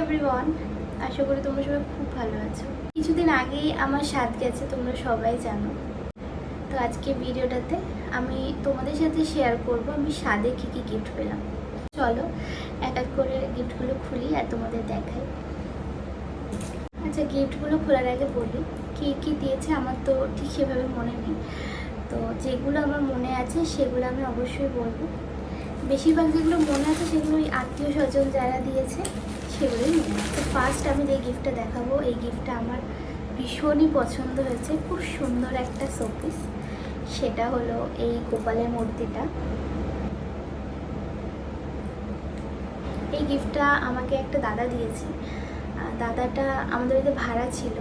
Everyone, আশা করি তোমরা সবাই খুব ভালো আছো। কিছুদিন আগেই আমার স্বাদ গেছে, তোমরা সবাই জানো। তো আজকে ভিডিওটাতে আমি তোমাদের সাথে শেয়ার করব আমি স্বাদে কী কী গিফট পেলাম। চলো এক এক করে গিফটগুলো খুলি আর তোমাদের দেখাই। আচ্ছা, গিফটগুলো খোলার আগে বলি কী কী দিয়েছে আমার তো ঠিক সেভাবে মনে নেই। তো যেগুলো আমার মনে আছে সেগুলো আমি অবশ্যই বলবো। বেশিরভাগ যেগুলো মনে আছে সেগুলো ওই আত্মীয় স্বজন যারা দিয়েছে সেগুলোই মনে আছে। তো ফার্স্ট আমি যে গিফটটা দেখাবো, এই গিফটটা আমার ভীষণই পছন্দ হয়েছে। খুব সুন্দর একটা শোপিস, সেটা হলো এই গোপালের মূর্তিটা। এই গিফটটা আমাকে একটা দাদা দিয়েছে। দাদাটা আমাদের বাড়িতে ভাড়া ছিল,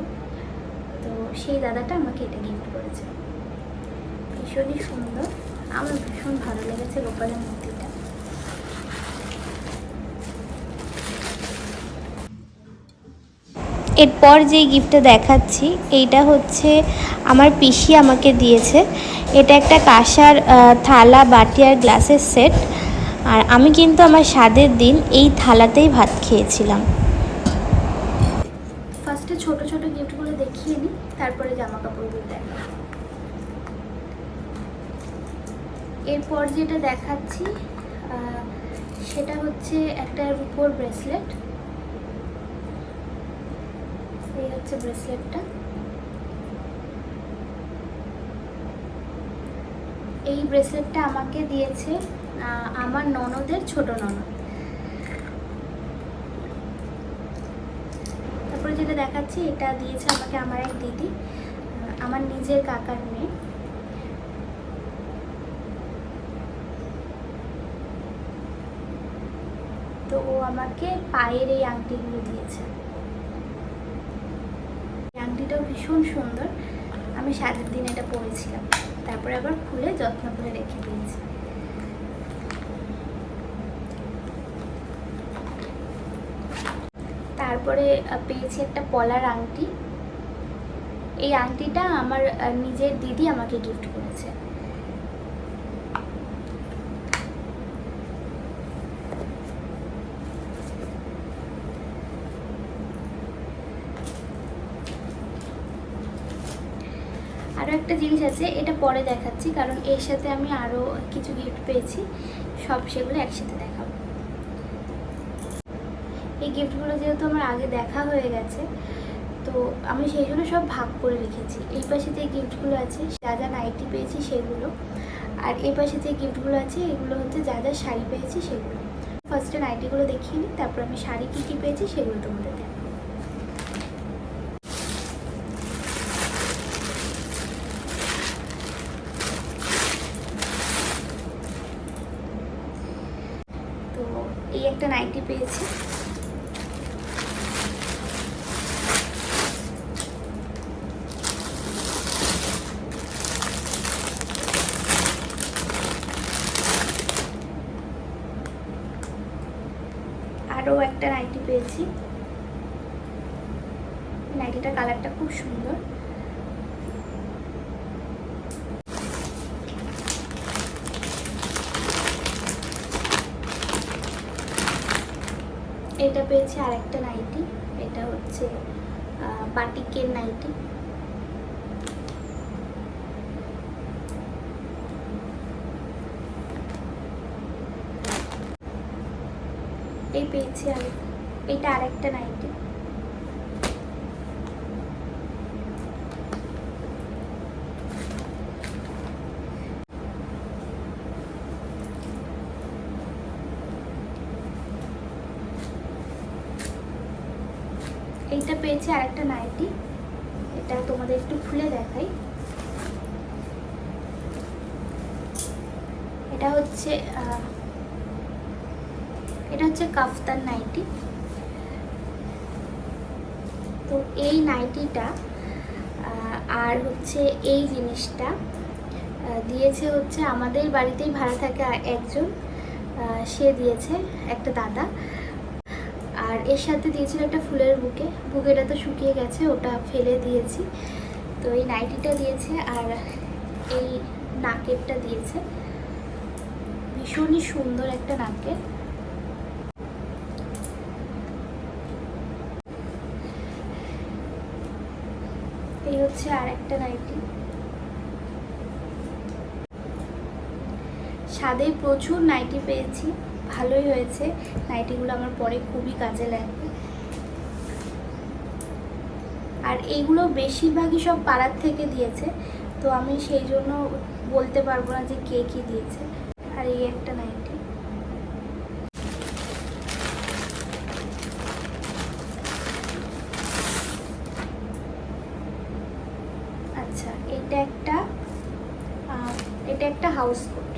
তো সেই দাদাটা আমাকে এটা গিফট করেছে। ভীষণই সুন্দর, আমার ভীষণ ভালো লেগেছে গোপালের মূর্তিটা। এরপর যেই গিফটটা দেখাচ্ছি এইটা হচ্ছে আমার পিসি আমাকে দিয়েছে। এটা একটা কাঁসার থালা, বাটি আর গ্লাসের সেট। আর আমি কিন্তু আমার স্বাদের দিন এই থালাতেই ভাত খেয়েছিলাম। ফার্স্টে ছোট ছোট গিফটগুলো দেখিয়ে নিই, তারপরে জামা কাপড়গুলো দেখাবো। এরপর যেটা দেখাচ্ছি সেটা হচ্ছে একটা রূপোর ব্রেসলেট। এই হচ্ছে ব্রেসলেটটা। এই ব্রেসলেটটা আমাকে দিয়েছে আমার ননদের ছোট ননদ। তারপরে যেটা দেখাচ্ছি এটা দিয়েছে আমাকে আমার এক দিদি, আমার নিজের কাকার মেয়ে। তো ও আমাকে পায়ের এই আংটিগুলো দিয়েছে। এই আংটিটাও ভীষণ সুন্দর, আমি স্বাদের দিন এটা পরেছিলাম, তারপরে আবার খুলে যত্ন করে রেখে দিয়েছি। তারপরে পেয়েছি একটা পলার আংটি। এই আংটিটা আমার নিজের দিদি আমাকে গিফট করেছে। আরও একটা জিনিস আছে, এটা পরে দেখাচ্ছি, কারণ এর সাথে আমি আরও কিছু গিফট পেয়েছি, সব সেগুলো একসাথে দেখাবো। এই গিফটগুলো যেহেতু আমার আগে দেখা হয়ে গেছে, তো আমি সেই জন্য সব ভাগ করে রেখেছি। এই পাশে যে গিফটগুলো আছে যা যা নাইটি পেয়েছি সেগুলো, আর এই পাশে যে গিফটগুলো আছে এগুলো হচ্ছে যা যা শাড়ি পেয়েছি সেগুলো। ফার্স্টে নাইটিগুলো দেখিয়ে নিই, তারপর আমি শাড়ি কী কী পেয়েছি সেগুলো তোমাদের দেখাবো। তো এই একটা নাইটি পেয়েছি। আরও একটা নাইটি পেয়েছি। নাইটিটার কালারটা খুব সুন্দর। এটা পেয়েছি আর একটা নাইটি, এটা হচ্ছে বাটিকের নাইটি। এই পেয়েছি এটা আরেকটা নাইটি। এইটা পেয়েছি আরেকটা নাইটি, এটা তোমাদের একটু খুলে দেখাই। এটা হচ্ছে কাফতান নাইটি। তো এই নাইটিটা আর হচ্ছে এই জিনিসটা দিয়েছে হচ্ছে আমাদের বাড়িতেই ভাড়া থাকে একজন, সে দিয়েছে একটা দাদা। আর এর সাথে দিয়েছিল একটা ফুলের বুকেটা তো শুকিয়ে গেছে, ওটা ফেলে দিয়েছি। তো এই নাইটিটা দিয়েছে আর এই নাকেরটা দিয়েছে, ভীষণই সুন্দর একটা নাকের। এই হচ্ছে আর একটা নাইটি। স্বাদে প্রচুর নাইটি পেয়েছি, ভালোই হয়েছে। নাইটিগুলো আমার পরে খুবই কাজে লাগবে। আর এইগুলো বেশিরভাগই সব পাড়ার থেকে দিয়েছে, তো আমি সেই জন্য বলতে পারবো না যে কে কী দিয়েছে। আর এই একটা নাইটি। আচ্ছা, এটা একটা হাউস কোট।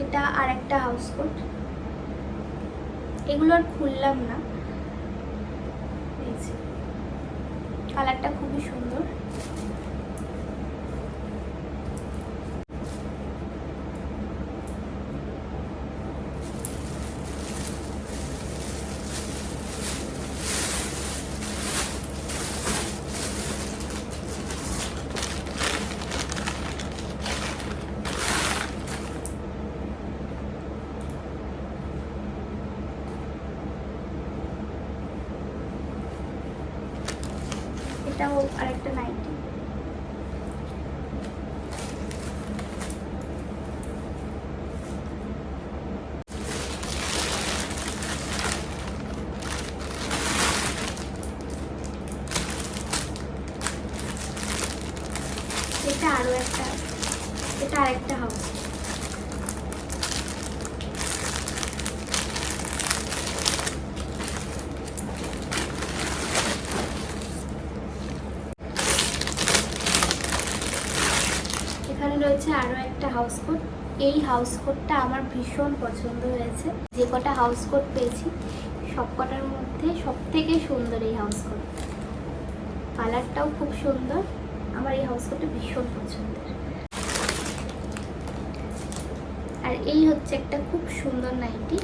এটা আর একটা হাউস কোট। এগুলো আর খুললাম না, কালারটা খুবই সুন্দর। এটাও আরেকটা নাইটি। এটা আরেকটা হাউস। এখানে রয়েছে আরও একটা হাউস কোট। এই হাউস কোটটা আমার ভীষণ পছন্দ হয়েছে। যে কটা হাউস কোট পেয়েছি সব কটার মধ্যে সব থেকে সুন্দর এই হাউস কোট। কালারটাও খুব সুন্দর, আমার এই হাউস কোটটা ভীষণ পছন্দের। আর এই হচ্ছে একটা খুব সুন্দর নাইটি।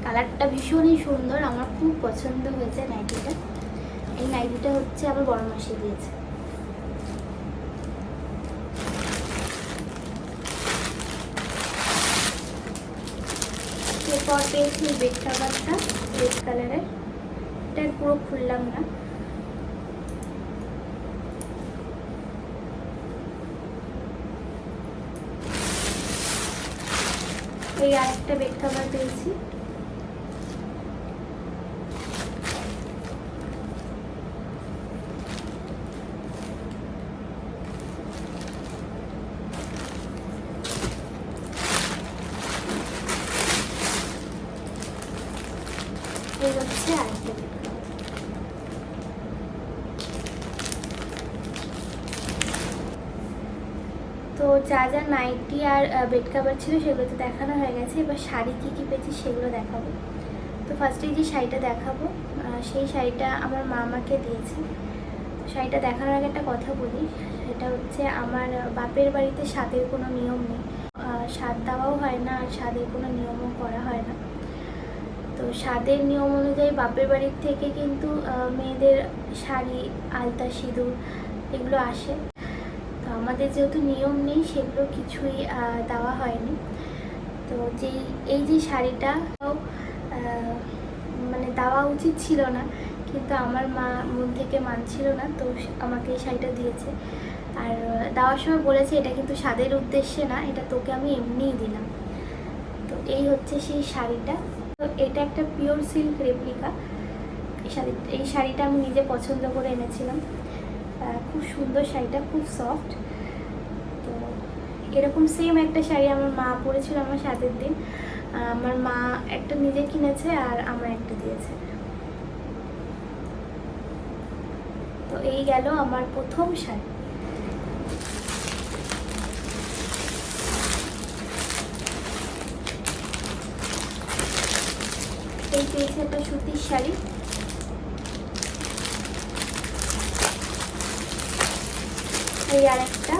কালারটা ভীষণই সুন্দর, আমার খুব পছন্দ হয়েছে নাইটিটা। এই নাইটিটা হচ্ছে আমার বড় মাসি দিয়েছে। এরপর পেয়েছি বেড কাভারটা রেড কালারের। এটা পুরো খুললাম না। এই আরেকটা বেড কাভার পেয়েছি। এই হচ্ছে আরেকটা বেড কাভার। তো যা যা নাইটি আর বেড কাভার ছিল সেগুলো তো দেখানো হয়ে গেছে। এবার শাড়ি কী কী পেয়েছি সেগুলো দেখাবো। তো ফার্স্টে যে শাড়িটা দেখাবো, সেই শাড়িটা আমার মা আমাকে দিয়েছে। শাড়িটা দেখানোর আগে একটা কথা বলি, সেটা হচ্ছে আমার বাপের বাড়িতে স্বাদের কোনো নিয়ম নেই, স্বাদ দেওয়াও হয় না আর স্বাদের কোনো নিয়মও করা হয় না। তো স্বাদের নিয়ম অনুযায়ী বাপের বাড়ির থেকে কিন্তু মেয়েদের শাড়ি, আলতা, সিঁদুর এগুলো আসে। তো আমাদের যেহেতু নিয়ম নেই, সেগুলো কিছুই দেওয়া হয়নি। তো এই যে শাড়িটা মানে দেওয়া উচিত ছিল না, কিন্তু আমার মা মন থেকে মানছিল না, তো আমাকে এই শাড়িটা দিয়েছে। আর দেওয়ার সময় বলেছে এটা কিন্তু স্বাদের উদ্দেশ্যে না, এটা তোকে আমি এমনিই দিলাম। তো এই হচ্ছে সেই শাড়িটা। তো এটা একটা পিওর সিল্ক রেপ্লিকা। এই শাড়িটা আমি নিজে পছন্দ করে এনেছিলাম। খুব সুন্দর শাড়িটা, খুব সফট। তো এরকম সেম একটা শাড়ি আমার মা পরেছিল আমার স্বাদের দিন। আমার মা একটা নিজে কিনেছে আর আমার একটা দিয়েছে। তো এই গেল আমার প্রথম শাড়ি। এই পেয়েছে একটা সুতির শাড়ি। এই আরেকটা।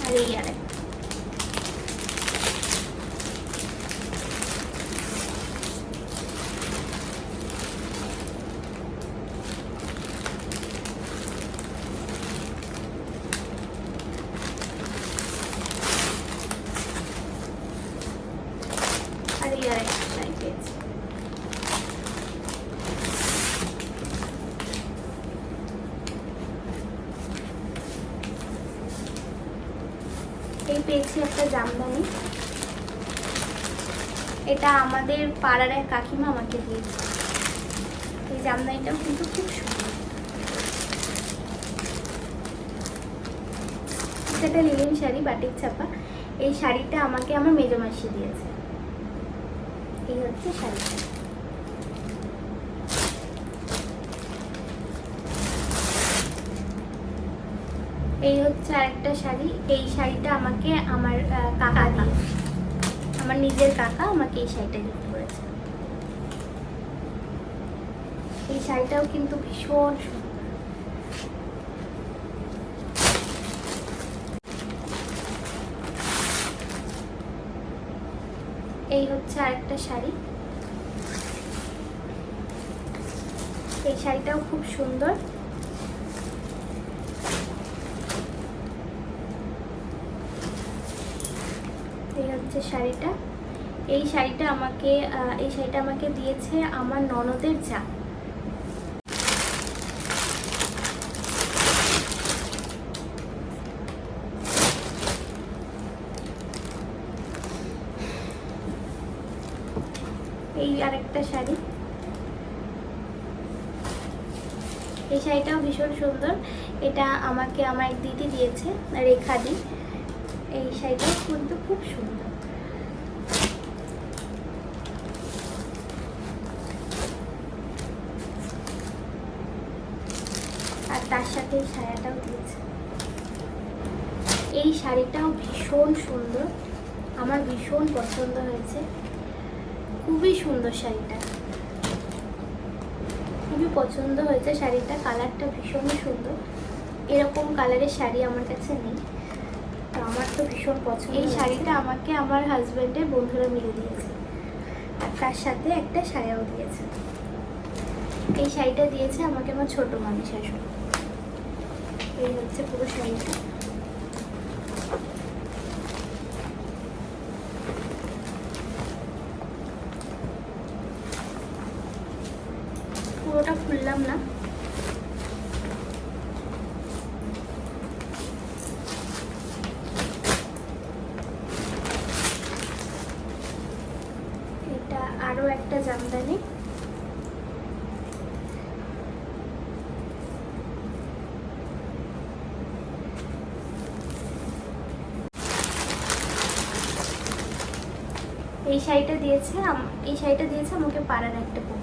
আর এই আরেকটা। পেয়েছি একটা জামদানি, এটা আমাদের পাড়ার এক কাকিমা আমাকে দিয়েছে। এই জামদানিটাও কিন্তু খুব সুন্দর। এটা লিনেন শাড়ি, বাটিক ছাপা। এই শাড়িটা আমাকে আমার মেজো মাসি দিয়েছে। এই হচ্ছে শাড়িটা। এই হচ্ছে আরেকটা শাড়ি। এই শাড়িটা আমাকে আমার কাকা দিয়েছে, আমার নিজের কাকা আমাকে এই শাড়িটা গিফট করেছে। এই শাড়িটাও কিন্তু ভীষণ সুন্দর। এই হচ্ছে আরেকটা শাড়ি। এই শাড়িটাও খুব সুন্দর। এই হচ্ছে শাড়িটা। এই শাড়িটা আমাকে দিয়েছে আমার ননদের যা। এই আরেকটা শাড়ি। এই শাড়িটাও ভীষণ সুন্দর। এটা আমাকে আমার এক দিদি দিয়েছে, রেখা দি। এই শাড়িটাও কিন্তু খুব সুন্দর। আর তার সাথে এই শাড়িটাও দিয়েছে। এই শাড়িটাও ভীষণ সুন্দর, আমার ভীষণ পছন্দ হয়েছে। খুবই সুন্দর শাড়িটা, খুবই পছন্দ হয়েছে শাড়িটা। কালারটা ভীষণই সুন্দর। এরকম কালারের শাড়ি আমার কাছে নেই, তো আমার তো ভীষণ পছন্দ। এই শাড়িটা আমাকে আমার হাজব্যান্ডের বন্ধুরা মিলে দিয়েছে, আর তার সাথে একটা শাড়িও দিয়েছে। এই শাড়িটা দিয়েছে আমাকে আমার ছোট মামি শাশুড়ি। এই হচ্ছে পুরো শাড়িটা। পুরোটা খুললাম না। এটা আরো একটা জামদানি। এই শাড়িটা দিয়েছে আমাকে পাড়ার একটা বোন।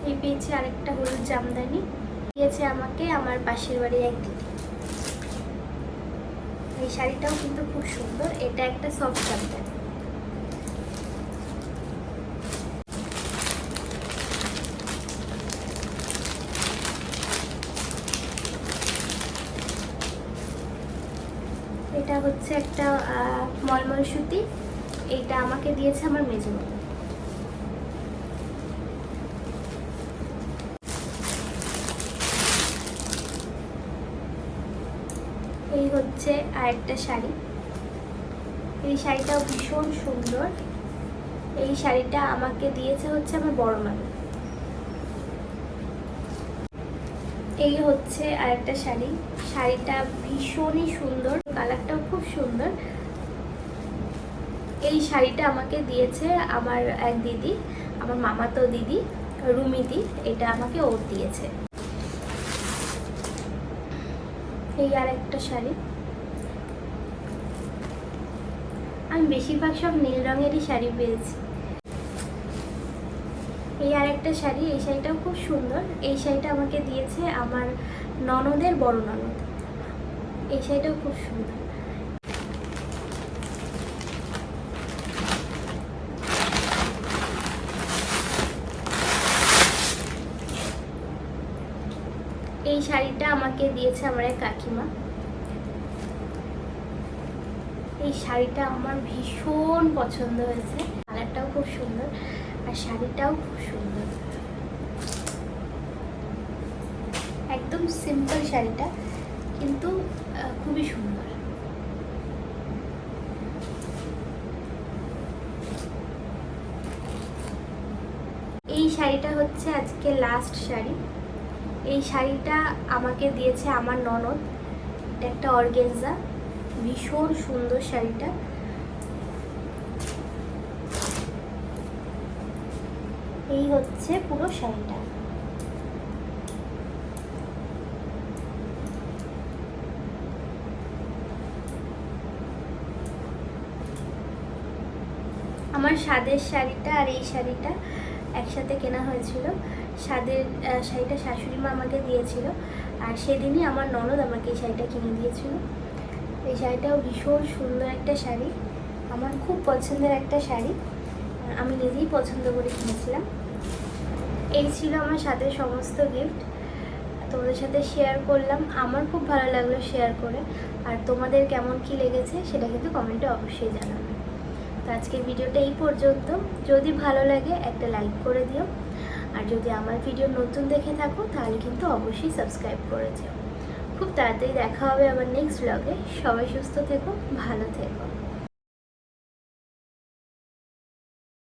এই পেয়েছে আরেকটা হলুদ জামদানি, দিয়েছে আমাকে আমার পাশের বাড়ির এক দিদি। এই শাড়িটাও কিন্তু খুব সুন্দর। এটা একটা সফট জামদানি। এটা হচ্ছে একটা মলমল সুতি। এটা আমাকে দিয়েছে আমার মেজো মামা। এই হচ্ছে আরেকটা শাড়ি। এই শাড়িটাও ভীষণ সুন্দর। এই শাড়িটা আমাকে দিয়েছে হচ্ছে আমার বড় মামা। এই হচ্ছে আরেকটা শাড়ি। শাড়িটা ভীষণই সুন্দর, কালারটাও খুব সুন্দর। এই শাড়িটা আমাকে দিয়েছে আমার এক দিদি, আমার মামাতো দিদি রুমিদি। এটা আমাকে ও দিয়েছে। এই আরেকটা শাড়ি। আমি বেশিরভাগ সব নীল রঙেরই শাড়ি পেয়েছি। এই আরেকটা শাড়ি। এই শাড়িটাও খুব সুন্দর। এই শাড়িটা আমাকে দিয়েছে আমার ননদের বড় ননদ। এই শাড়িটাও খুব সুন্দর। এই শাড়িটা আমাকে দিয়েছে আমার এক কাকিমা। এই শাড়িটা আমার ভীষণ পছন্দ হয়েছে। কালারটাও খুব সুন্দর আর শাড়িটাও খুব সুন্দর। একদম সিম্পল শাড়িটা, কিন্তু খুবই সুন্দর। শাড়িটা হচ্ছে আজকে লাস্ট শাড়ি। এই শাড়িটা আমাকে দিয়েছে আমার ননদ। এটা একটা অর্গেনজা, ভীষণ সুন্দর শাড়িটা। এই হচ্ছে পুরো শাড়িটা। আমার স্বাদের শাড়িটা আর এই শাড়িটা একসাথে কেনা হয়েছিল। স্বাদের শাড়িটা শাশুড়ি মা আমাকে দিয়েছিল, আর সেদিনই আমার ননদ আমাকে এই শাড়িটা কিনে দিয়েছিল। এই শাড়িটাও ভীষণ সুন্দর একটা শাড়ি, আমার খুব পছন্দের একটা শাড়ি, আমি নিজেই পছন্দ করে কিনেছিলাম। এই ছিল আমার সাথে সমস্ত গিফট, তোমাদের সাথে শেয়ার করলাম। আমার খুব ভালো লাগলো শেয়ার করে, আর তোমাদের কেমন কি লেগেছে সেটা কিন্তু কমেন্টে অবশ্যই জানাবে। তো আজকের ভিডিওটা এই পর্যন্ত। যদি ভালো লাগে একটা লাইক করে দিও, আর যদি আমার ভিডিও নতুন দেখে থাকো তাহলে কিন্তু অবশ্যই সাবস্ক্রাইব করে দিও। খুব তাড়াতাড়ি দেখা হবে আবার নেক্সট ব্লগে। সবাই সুস্থ থেকো, ভালো থেকো।